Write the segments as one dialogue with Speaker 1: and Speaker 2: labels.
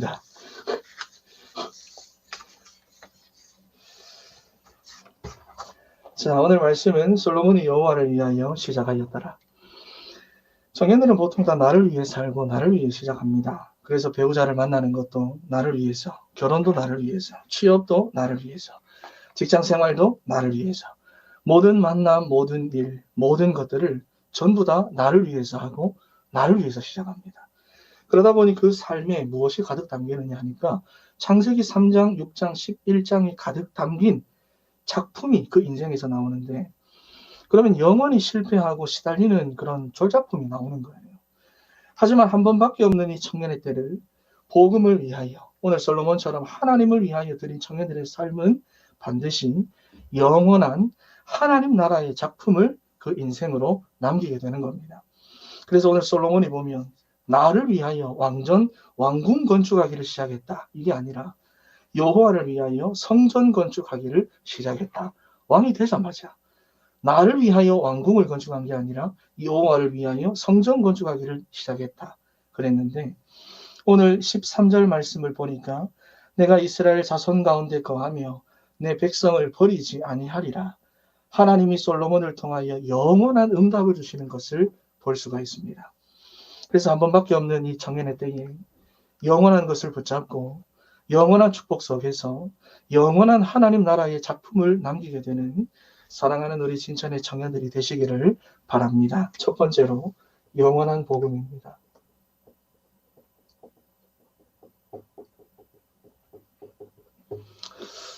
Speaker 1: 됩니다. 자, 오늘 말씀은 솔로몬이 여호와를 위하여 시작하였더라. 청년들은 보통 다 나를 위해 살고 나를 위해 시작합니다. 그래서 배우자를 만나는 것도 나를 위해서, 결혼도 나를 위해서, 취업도 나를 위해서, 직장 생활도 나를 위해서, 모든 만남, 모든 일, 모든 것들을 전부 다 나를 위해서 하고 나를 위해서 시작합니다. 그러다 보니 그 삶에 무엇이 가득 담기느냐 하니까 창세기 3장, 6장, 11장이 가득 담긴 작품이 그 인생에서 나오는데, 그러면 영원히 실패하고 시달리는 그런 졸작품이 나오는 거예요. 하지만 한 번밖에 없는 이 청년의 때를 복음을 위하여, 오늘 솔로몬처럼 하나님을 위하여 드린 청년들의 삶은 반드시 영원한 하나님 나라의 작품을 그 인생으로 남기게 되는 겁니다. 그래서 오늘 솔로몬이 보면 나를 위하여 왕궁 건축하기를 시작했다. 이게 아니라 여호와를 위하여 성전 건축하기를 시작했다. 왕이 되자마자 나를 위하여 왕궁을 건축한 게 아니라 여호와를 위하여 성전 건축하기를 시작했다. 그랬는데 오늘 13절 말씀을 보니까 내가 이스라엘 자손 가운데 거하며 내 백성을 버리지 아니하리라. 하나님이 솔로몬을 통하여 영원한 응답을 주시는 것을 볼 수가 있습니다. 그래서 한 번밖에 없는 이 청년의 때에 영원한 것을 붙잡고 영원한 축복 속에서 영원한 하나님 나라의 작품을 남기게 되는 사랑하는 우리 진천의 청년들이 되시기를 바랍니다. 첫 번째로 영원한 복음입니다.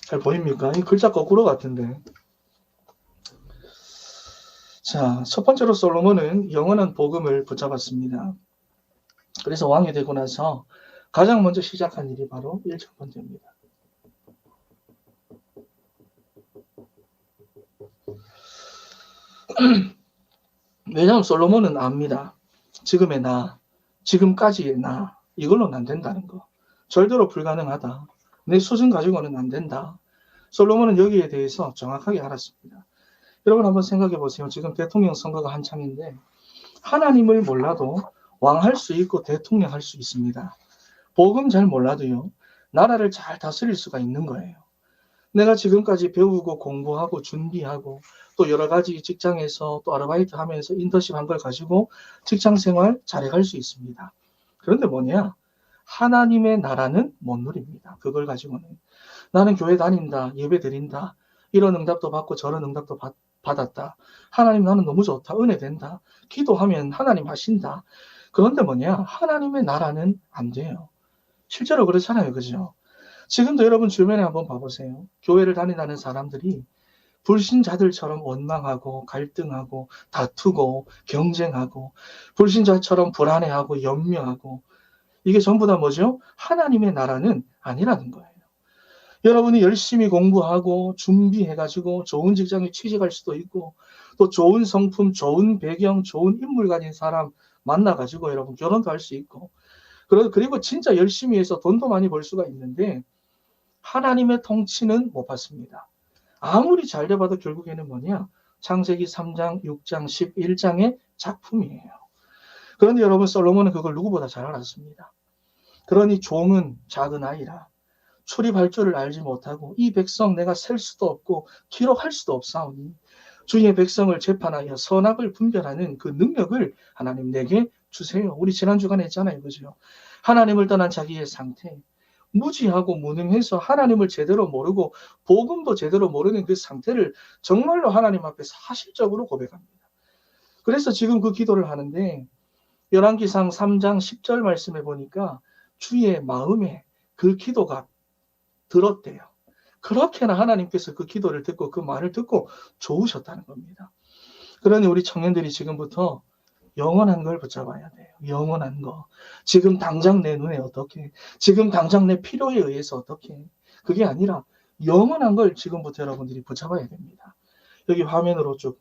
Speaker 1: 잘 보입니까? 이 글자 거꾸로 같은데. 자, 첫 번째로 솔로몬은 영원한 복음을 붙잡았습니다. 그래서 왕이 되고 나서 가장 먼저 시작한 일이 바로 1천 번째입니다. 왜냐하면 솔로몬은 압니다. 지금의 나, 지금까지의 나, 이걸로는 안 된다는 거. 절대로 불가능하다. 내 수준 가지고는 안 된다. 솔로몬은 여기에 대해서 정확하게 알았습니다. 여러분 한번 생각해 보세요. 지금 대통령 선거가 한창인데 하나님을 몰라도 왕할 수 있고 대통령 할 수 있습니다. 복음 잘 몰라도요, 나라를 잘 다스릴 수가 있는 거예요. 내가 지금까지 배우고 공부하고 준비하고 또 여러 가지 직장에서 또 아르바이트 하면서 인턴십 한 걸 가지고 직장 생활 잘해갈 수 있습니다. 그런데 뭐냐? 하나님의 나라는 못 누립니다. 그걸 가지고는. 나는 교회 다닌다, 예배 드린다, 이런 응답도 받고 저런 응답도 받았다. 하나님 나는 너무 좋다, 은혜 된다. 기도하면 하나님 하신다. 그런데 뭐냐? 하나님의 나라는 안 돼요. 실제로 그렇잖아요. 그죠? 지금도 여러분 주변에 한번 봐보세요. 교회를 다닌다는 사람들이 불신자들처럼 원망하고 갈등하고 다투고 경쟁하고 불신자처럼 불안해하고 염려하고, 이게 전부 다 뭐죠? 하나님의 나라는 아니라는 거예요. 여러분이 열심히 공부하고 준비해가지고 좋은 직장에 취직할 수도 있고 또 좋은 성품, 좋은 배경, 좋은 인물 가진 사람 만나가지고 여러분 결혼도 할 수 있고, 그리고 진짜 열심히 해서 돈도 많이 벌 수가 있는데 하나님의 통치는 못 받습니다. 아무리 잘 돼봐도 결국에는 뭐냐? 창세기 3장, 6장, 11장의 작품이에요. 그런데 여러분 솔로몬은 그걸 누구보다 잘 알았습니다. 그러니 종은 작은 아이라 출입할 줄을 알지 못하고 이 백성 내가 셀 수도 없고 기록할 수도 없사오니 주의 백성을 재판하여 선악을 분별하는 그 능력을 하나님 내게 주세요. 우리 지난 주간에 했잖아요. 그죠? 하나님을 떠난 자기의 상태, 무지하고 무능해서 하나님을 제대로 모르고 복음도 제대로 모르는 그 상태를 정말로 하나님 앞에 사실적으로 고백합니다. 그래서 지금 그 기도를 하는데 열왕기상 3장 10절 말씀에 보니까 주의 마음에 그 기도가 들었대요. 그렇게나 하나님께서 그 기도를 듣고 그 말을 듣고 좋으셨다는 겁니다. 그러니 우리 청년들이 지금부터 영원한 걸 붙잡아야 돼요. 영원한 거. 지금 당장 내 눈에 어떻게, 지금 당장 내 필요에 의해서 어떻게, 그게 아니라 영원한 걸 지금부터 여러분들이 붙잡아야 됩니다. 여기 화면으로 쭉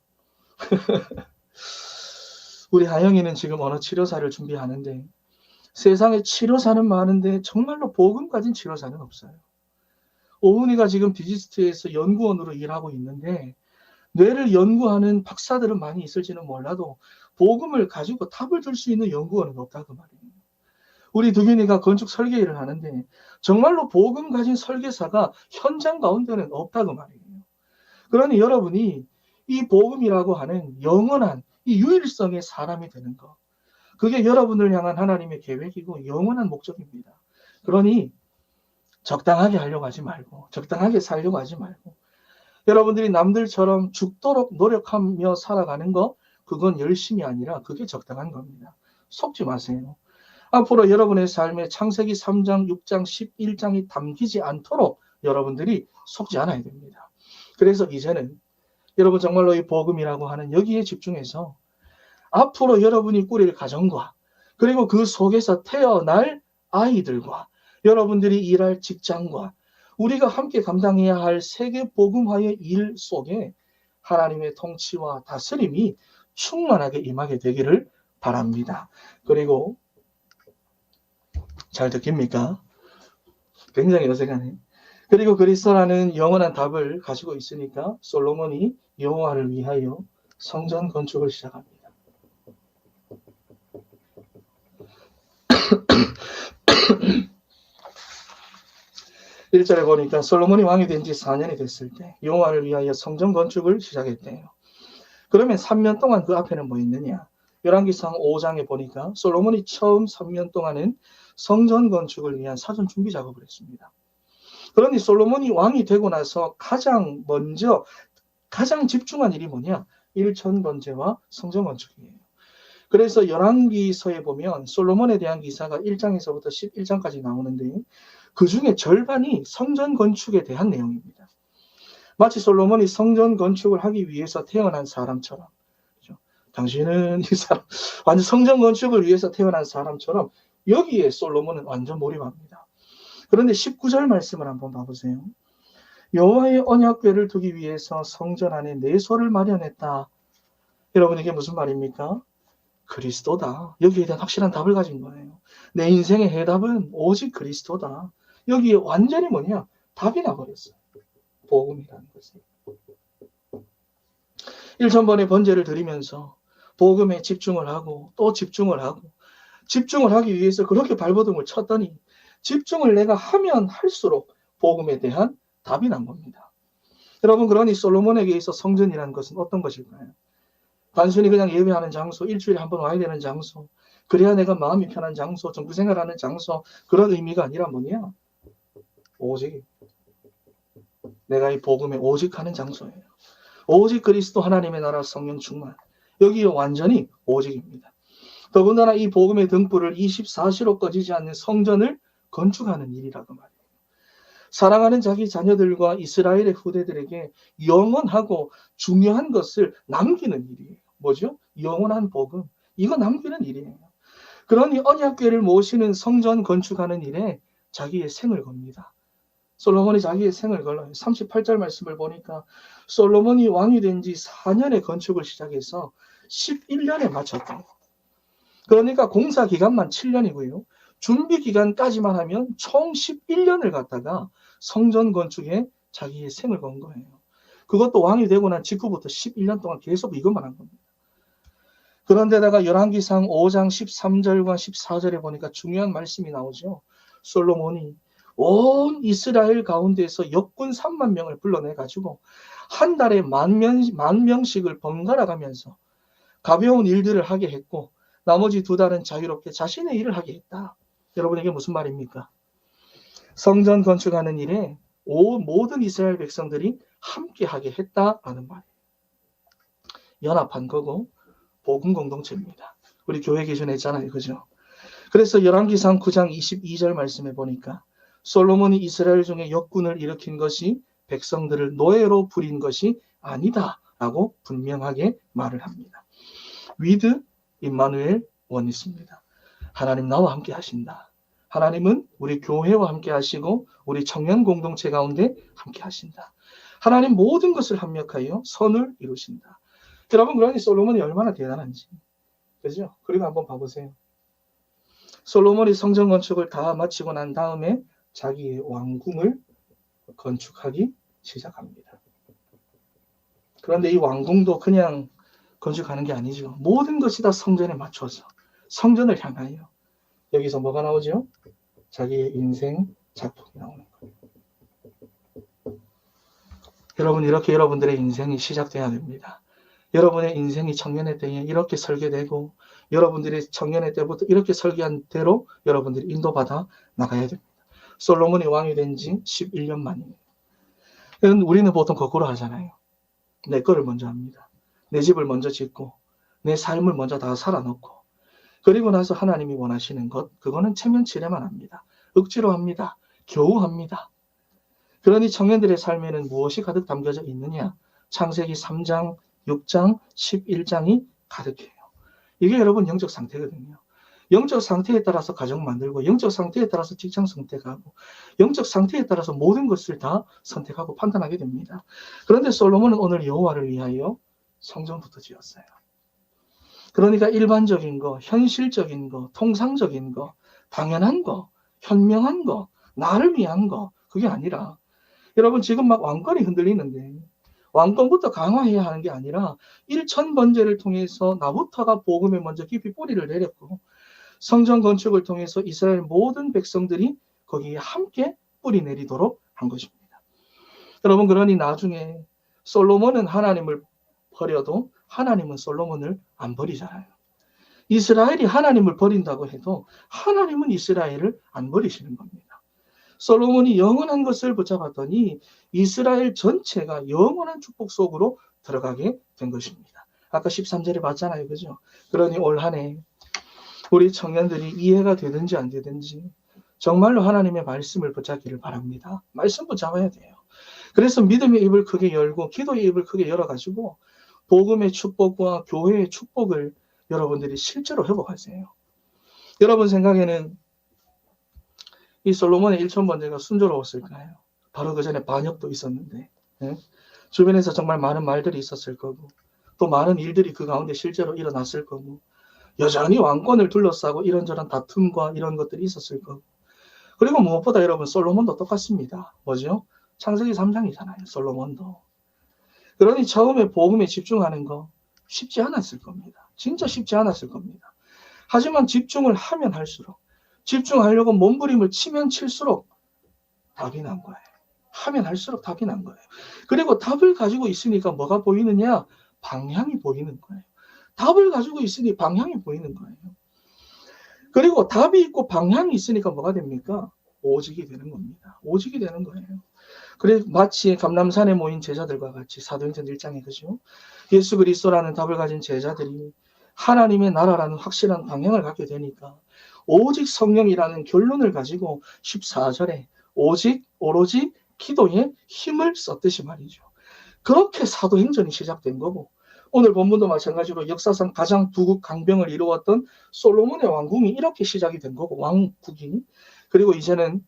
Speaker 1: 우리 하영이는 지금 언어 치료사를 준비하는데 세상에 치료사는 많은데 정말로 복음 가진 치료사는 없어요. 오은이가 지금 디지스트에서 연구원으로 일하고 있는데 뇌를 연구하는 박사들은 많이 있을지는 몰라도 복음을 가지고 답을 줄 수 있는 연구원은 없다 그 말이에요. 우리 두균이가 건축 설계 일을 하는데 정말로 복음 가진 설계사가 현장 가운데는 없다고 말이에요. 그러니 여러분이 이 복음이라고 하는 영원한 이 유일성의 사람이 되는 것, 그게 여러분을 향한 하나님의 계획이고 영원한 목적입니다. 그러니 적당하게 하려고 하지 말고, 적당하게 살려고 하지 말고, 여러분들이 남들처럼 죽도록 노력하며 살아가는 거, 그건 열심이 아니라 그게 적당한 겁니다. 속지 마세요. 앞으로 여러분의 삶에 창세기 3장, 6장, 11장이 담기지 않도록 여러분들이 속지 않아야 됩니다. 그래서 이제는 여러분 정말로 이 복음이라고 하는 여기에 집중해서 앞으로 여러분이 꾸릴 가정과 그리고 그 속에서 태어날 아이들과 여러분들이 일할 직장과 우리가 함께 감당해야 할 세계 복음화의 일 속에 하나님의 통치와 다스림이 충만하게 임하게 되기를 바랍니다. 그리고 잘 듣깁니까? 굉장히 어색하네. 그리고 그리스도라는 영원한 답을 가지고 있으니까 솔로몬이 여호와를 위하여 성전 건축을 시작합니다. 1절에 보니까 솔로몬이 왕이 된 지 4년이 됐을 때 여호와를 위하여 성전 건축을 시작했대요. 그러면 3년 동안 그 앞에는 뭐 있느냐? 열왕기상 5장에 보니까 솔로몬이 처음 3년 동안은 성전 건축을 위한 사전 준비 작업을 했습니다. 그러니 솔로몬이 왕이 되고 나서 가장 먼저 가장 집중한 일이 뭐냐? 일천 번제와 성전 건축이에요. 그래서 열왕기서에 보면 솔로몬에 대한 기사가 1장에서부터 11장까지 나오는데 그 중에 절반이 성전 건축에 대한 내용입니다. 마치 솔로몬이 성전 건축을 하기 위해서 태어난 사람처럼, 그렇죠? 당신은 이 사람 완전 성전 건축을 위해서 태어난 사람처럼 여기에 솔로몬은 완전 몰입합니다. 그런데 19절 말씀을 한번 봐보세요. 여호와의 언약궤를 두기 위해서 성전 안에 내소를 마련했다. 여러분 이게 무슨 말입니까? 그리스도다. 여기에 대한 확실한 답을 가진 거예요. 내 인생의 해답은 오직 그리스도다. 여기에 완전히 뭐냐? 답이 나버렸어요. 복음이라는 것은. 1000번의 번제를 드리면서 복음에 집중을 하고 또 집중을 하고 집중을 하기 위해서 그렇게 발버둥을 쳤더니 집중을 내가 하면 할수록 복음에 대한 답이 난 겁니다. 여러분 그러니 솔로몬에게 있어 성전이라는 것은 어떤 것일까요? 단순히 그냥 예배하는 장소, 일주일에 한 번 와야 되는 장소, 그래야 내가 마음이 편한 장소, 정부생활하는 장소, 그런 의미가 아니라 뭐냐? 오직 내가 이 복음에 오직 하는 장소예요. 오직 그리스도 하나님의 나라 성령 충만. 여기 완전히 오직입니다. 더군다나 이 복음의 등불을 24시로 꺼지지 않는 성전을 건축하는 일이라고 말이에요. 사랑하는 자기 자녀들과 이스라엘의 후대들에게 영원하고 중요한 것을 남기는 일이에요. 뭐죠? 영원한 복음. 이거 남기는 일이에요. 그러니 언약궤를 모시는 성전 건축하는 일에 자기의 생을 겁니다. 솔로몬이 자기의 생을 걸어요. 38절 말씀을 보니까 솔로몬이 왕이 된 지 4년에 건축을 시작해서 11년에 마쳤다. 그러니까 공사 기간만 7년이고요. 준비 기간까지만 하면 총 11년을 갖다가 성전 건축에 자기의 생을 건 거예요. 그것도 왕이 되고 난 직후부터 11년 동안 계속 이것만 한 겁니다. 그런데다가 열왕기상 5장 13절과 14절에 보니까 중요한 말씀이 나오죠. 솔로몬이 온 이스라엘 가운데에서 역군 3만 명을 불러내가지고 한 달에 만 명씩을 번갈아 가면서 가벼운 일들을 하게 했고 나머지 2달은 자유롭게 자신의 일을 하게 했다. 여러분에게 무슨 말입니까? 성전 건축하는 일에 모든 이스라엘 백성들이 함께 하게 했다라는 말이에요. 연합한 거고 복음 공동체입니다. 우리 교회 기준했잖아요. 그죠? 그래서 열왕기상 9장 22절 말씀에 보니까 솔로몬이 이스라엘 중에 역군을 일으킨 것이 백성들을 노예로 부린 것이 아니다라고 분명하게 말을 합니다. 위드 임마누엘 원이십니다. 하나님 나와 함께 하신다. 하나님은 우리 교회와 함께 하시고 우리 청년 공동체 가운데 함께 하신다. 하나님 모든 것을 합력하여 선을 이루신다. 여러분 그러니 솔로몬이 얼마나 대단한지. 그죠? 그리고 한번 봐보세요. 솔로몬이 성전 건축을 다 마치고 난 다음에 자기의 왕궁을 건축하기 시작합니다. 그런데 이 왕궁도 그냥 건축하는 게 아니죠. 모든 것이 다 성전에 맞춰서 성전을 향하여 여기서 뭐가 나오죠? 자기의 인생 작품이 나오는 거예요. 여러분, 이렇게 여러분들의 인생이 시작돼야 됩니다. 여러분의 인생이 청년의 때에 이렇게 설계되고 여러분들이 청년의 때부터 이렇게 설계한 대로 여러분들이 인도받아 나가야 됩니다. 솔로몬이 왕이 된 지 11년 만이에요. 우리는 보통 거꾸로 하잖아요. 내 거를 먼저 합니다. 내 집을 먼저 짓고 내 삶을 먼저 다 살아놓고 그리고 나서 하나님이 원하시는 것, 그거는 체면치레만 합니다. 억지로 합니다. 겨우 합니다. 그러니 청년들의 삶에는 무엇이 가득 담겨져 있느냐? 창세기 3장, 6장, 11장이 가득해요. 이게 여러분 영적 상태거든요. 영적 상태에 따라서 가정 만들고 영적 상태에 따라서 직장 선택하고 영적 상태에 따라서 모든 것을 다 선택하고 판단하게 됩니다. 그런데 솔로몬은 오늘 여호와를 위하여 성전부터 지었어요. 그러니까 일반적인 거, 현실적인 거, 통상적인 거, 당연한 거, 현명한 거, 나를 위한 거, 그게 아니라 여러분 지금 막 왕권이 흔들리는데 왕권부터 강화해야 하는 게 아니라 일천번제를 통해서 나부터가 복음에 먼저 깊이 뿌리를 내렸고 성전 건축을 통해서 이스라엘 모든 백성들이 거기에 함께 뿌리 내리도록 한 것입니다. 여러분, 그러니 나중에 솔로몬은 하나님을 버려도 하나님은 솔로몬을 안 버리잖아요. 이스라엘이 하나님을 버린다고 해도 하나님은 이스라엘을 안 버리시는 겁니다. 솔로몬이 영원한 것을 붙잡았더니 이스라엘 전체가 영원한 축복 속으로 들어가게 된 것입니다. 아까 13절에 봤잖아요. 그죠? 그러니 올 한 해 우리 청년들이 이해가 되든지 안 되든지 정말로 하나님의 말씀을 붙잡기를 바랍니다. 말씀 붙잡아야 돼요. 그래서 믿음의 입을 크게 열고 기도의 입을 크게 열어가지고 복음의 축복과 교회의 축복을 여러분들이 실제로 회복하세요. 여러분 생각에는 이 솔로몬의 1000번제가 순조로웠을까요? 바로 그 전에 반역도 있었는데 주변에서 정말 많은 말들이 있었을 거고 또 많은 일들이 그 가운데 실제로 일어났을 거고 여전히 왕권을 둘러싸고 이런저런 다툼과 이런 것들이 있었을 거고 그리고 무엇보다 여러분 솔로몬도 똑같습니다. 뭐죠? 창세기 3장이잖아요. 솔로몬도. 그러니 처음에 복음에 집중하는 거 쉽지 않았을 겁니다. 진짜 쉽지 않았을 겁니다. 하지만 집중을 하면 할수록 집중하려고 몸부림을 치면 칠수록 답이 난 거예요. 하면 할수록 답이 난 거예요. 그리고 답을 가지고 있으니까 뭐가 보이느냐? 방향이 보이는 거예요. 답을 가지고 있으니 방향이 보이는 거예요. 그리고 답이 있고 방향이 있으니까 뭐가 됩니까? 오직이 되는 겁니다. 오직이 되는 거예요. 그래 마치 감람산에 모인 제자들과 같이 사도행전 1장에 그죠? 예수 그리스도라는 답을 가진 제자들이 하나님의 나라라는 확실한 방향을 갖게 되니까 오직 성령이라는 결론을 가지고 14절에 오로지 기도에 힘을 썼듯이 말이죠. 그렇게 사도행전이 시작된 거고 오늘 본문도 마찬가지로 역사상 가장 부국 강병을 이루었던 솔로몬의 왕궁이 이렇게 시작이 된 거고 왕국이 그리고 이제는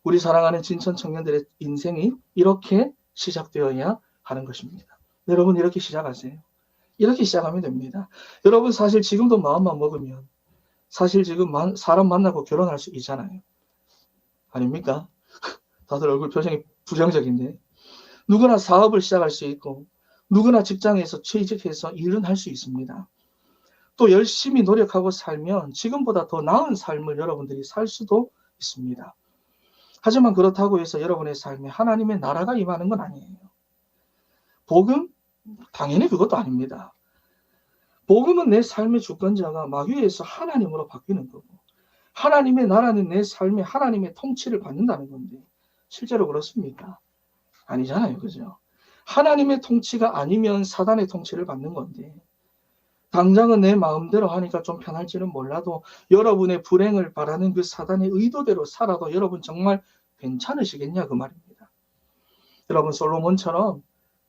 Speaker 1: 우리 사랑하는 진천 청년들의 인생이 이렇게 시작되어야 하는 것입니다. 여러분 이렇게 시작하세요. 이렇게 시작하면 됩니다. 여러분 사실 지금도 마음만 먹으면 사실 지금 사람 만나고 결혼할 수 있잖아요. 아닙니까? 다들 얼굴 표정이 부정적인데 누구나 사업을 시작할 수 있고 누구나 직장에서 취직해서 일은 할 수 있습니다. 또 열심히 노력하고 살면 지금보다 더 나은 삶을 여러분들이 살 수도 있습니다. 하지만 그렇다고 해서 여러분의 삶에 하나님의 나라가 임하는 건 아니에요. 복음? 당연히 그것도 아닙니다. 복음은 내 삶의 주권자가 마귀에서 하나님으로 바뀌는 거고 하나님의 나라는 내 삶에 하나님의 통치를 받는다는 건데 실제로 그렇습니까? 아니잖아요. 그죠? 하나님의 통치가 아니면 사단의 통치를 받는 건데 당장은 내 마음대로 하니까 좀 편할지는 몰라도 여러분의 불행을 바라는 그 사단의 의도대로 살아도 여러분 정말 괜찮으시겠냐 그 말입니다. 여러분 솔로몬처럼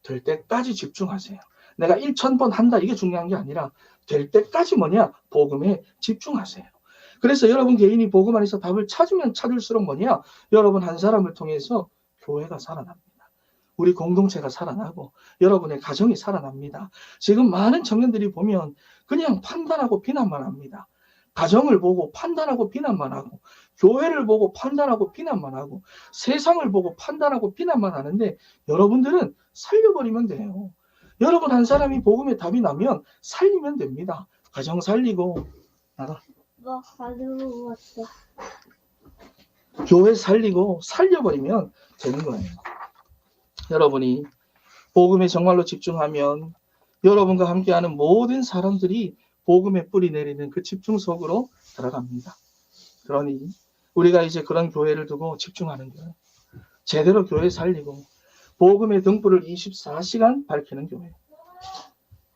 Speaker 1: 될 때까지 집중하세요. 내가 1000번 한다 이게 중요한 게 아니라 될 때까지 뭐냐? 복음에 집중하세요. 그래서 여러분 개인이 복음 안에서 답을 찾으면 찾을수록 뭐냐? 여러분 한 사람을 통해서 교회가 살아납니다. 우리 공동체가 살아나고 여러분의 가정이 살아납니다. 지금 많은 청년들이 보면 그냥 판단하고 비난만 합니다. 가정을 보고 판단하고 비난만 하고 교회를 보고 판단하고 비난만 하고 세상을 보고 판단하고 비난만 하는데 여러분들은 살려버리면 돼요. 여러분 한 사람이 복음의 답이 나면 살리면 됩니다. 가정 살리고 나가
Speaker 2: 가지고 왔어.
Speaker 1: 교회 살리고 살려버리면 되는 거예요. 여러분이 복음에 정말로 집중하면 여러분과 함께하는 모든 사람들이 복음의 뿌리 내리는 그 집중 속으로 들어갑니다. 그러니 우리가 이제 그런 교회를 두고 집중하는 거예요. 제대로 교회 살리고 복음의 등불을 24시간 밝히는 교회.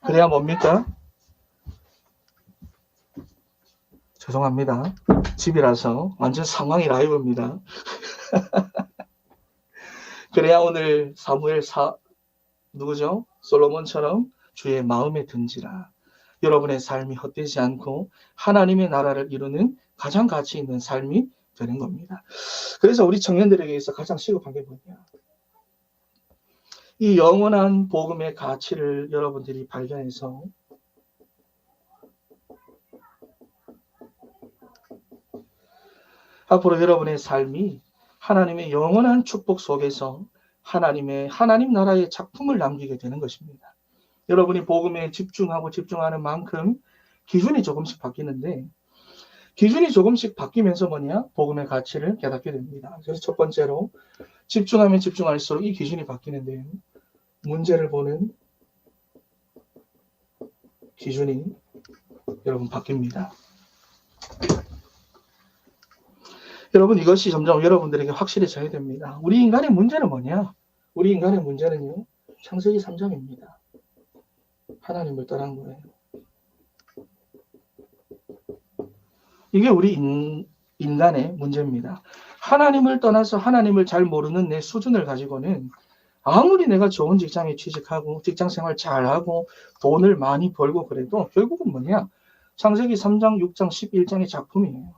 Speaker 1: 그래야 뭡니까? 죄송합니다. 집이라서 완전 상황이 라이브입니다. 그래야 오늘 사무엘 누구죠? 솔로몬처럼 주의 마음에 든지라. 여러분의 삶이 헛되지 않고 하나님의 나라를 이루는 가장 가치 있는 삶이 되는 겁니다. 그래서 우리 청년들에게서 가장 시급한 게 뭐냐? 이 영원한 복음의 가치를 여러분들이 발견해서 앞으로 여러분의 삶이 하나님의 영원한 축복 속에서 하나님 나라의 작품을 남기게 되는 것입니다. 여러분이 복음에 집중하고 집중하는 만큼 기준이 조금씩 바뀌는데 기준이 조금씩 바뀌면서 뭐냐? 복음의 가치를 깨닫게 됩니다. 그래서 첫 번째로 집중하면 집중할수록 이 기준이 바뀌는데요. 문제를 보는 기준이 여러분 바뀝니다. 여러분 이것이 점점 여러분들에게 확실해져야 됩니다. 우리 인간의 문제는 뭐냐? 우리 인간의 문제는요. 창세기 3장입니다. 하나님을 떠난 거예요. 이게 우리 인간의 문제입니다. 하나님을 떠나서 하나님을 잘 모르는 내 수준을 가지고는 아무리 내가 좋은 직장에 취직하고 직장생활 잘하고 돈을 많이 벌고 그래도 결국은 뭐냐? 창세기 3장, 6장, 11장의 작품이에요.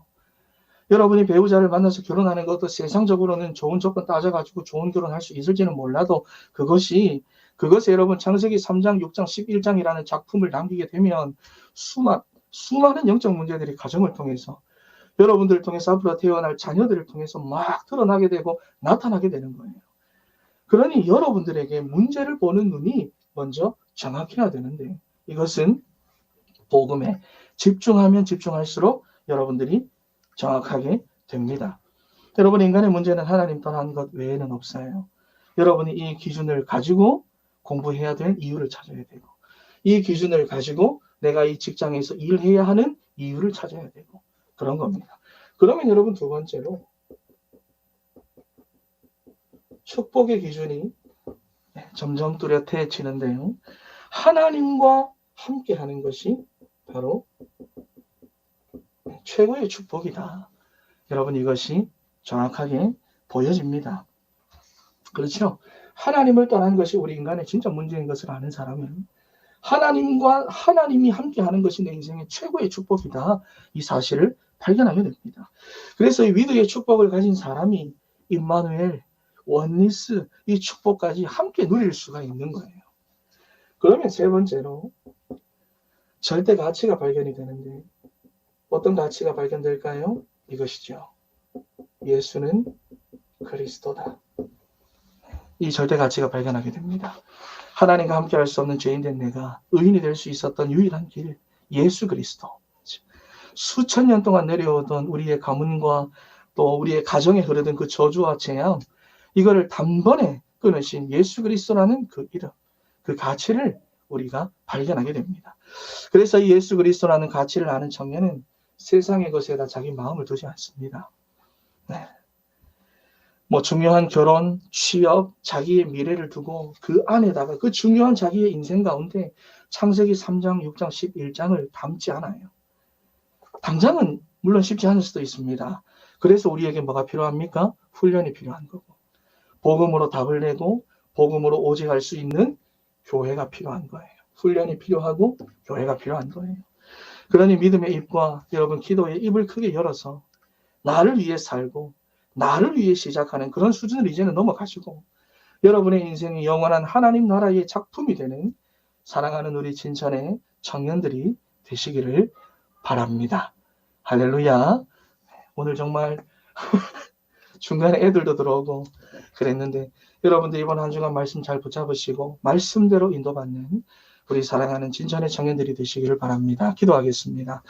Speaker 1: 여러분이 배우자를 만나서 결혼하는 것도 세상적으로는 좋은 조건 따져가지고 좋은 결혼할 수 있을지는 몰라도 그것에 여러분 창세기 3장, 6장, 11장이라는 작품을 남기게 되면 수많은 영적 문제들이 가정을 통해서 여러분들을 통해서 앞으로 태어날 자녀들을 통해서 막 드러나게 되고 나타나게 되는 거예요. 그러니 여러분들에게 문제를 보는 눈이 먼저 정확해야 되는데 이것은 복음에 집중하면 집중할수록 여러분들이 정확하게 됩니다. 여러분 인간의 문제는 하나님 떠난 것 외에는 없어요. 여러분이 이 기준을 가지고 공부해야 될 이유를 찾아야 되고 이 기준을 가지고 내가 이 직장에서 일해야 하는 이유를 찾아야 되고 그런 겁니다. 그러면 여러분 두 번째로 축복의 기준이 점점 뚜렷해지는데요. 하나님과 함께하는 것이 바로 최고의 축복이다. 여러분 이것이 정확하게 보여집니다. 그렇죠? 하나님을 떠난 것이 우리 인간의 진짜 문제인 것을 아는 사람은 하나님이 함께하는 것이 내 인생의 최고의 축복이다. 이 사실을 발견하게 됩니다. 그래서 이 위드의 축복을 가진 사람이 임마누엘, 원리스 이 축복까지 함께 누릴 수가 있는 거예요. 그러면 세 번째로 절대 가치가 발견이 되는데 어떤 가치가 발견될까요? 이것이죠. 예수는 그리스도다. 이 절대 가치가 발견하게 됩니다. 하나님과 함께 할 수 없는 죄인된 내가 의인이 될 수 있었던 유일한 길, 예수 그리스도. 수천 년 동안 내려오던 우리의 가문과 또 우리의 가정에 흐르던 그 저주와 재앙, 이거를 단번에 끊으신 예수 그리스도라는 그 이름, 그 가치를 우리가 발견하게 됩니다. 그래서 이 예수 그리스도라는 가치를 아는 청년은 세상의 것에다 자기 마음을 두지 않습니다. 네. 뭐 중요한 결혼, 취업, 자기의 미래를 두고 그 안에다가 그 중요한 자기의 인생 가운데 창세기 3장, 6장, 11장을 담지 않아요. 당장은 물론 쉽지 않을 수도 있습니다. 그래서 우리에게 뭐가 필요합니까? 훈련이 필요한 거고 복음으로 답을 내고 복음으로 오직할 수 있는 교회가 필요한 거예요. 훈련이 필요하고 교회가 필요한 거예요. 그러니 믿음의 입과 여러분 기도의 입을 크게 열어서 나를 위해 살고 나를 위해 시작하는 그런 수준을 이제는 넘어가시고 여러분의 인생이 영원한 하나님 나라의 작품이 되는 사랑하는 우리 진천의 청년들이 되시기를 바랍니다. 할렐루야. 오늘 정말 중간에 애들도 들어오고 그랬는데 여러분들 이번 한 주간 말씀 잘 붙잡으시고 말씀대로 인도받는 우리 사랑하는 진천의 청년들이 되시기를 바랍니다. 기도하겠습니다.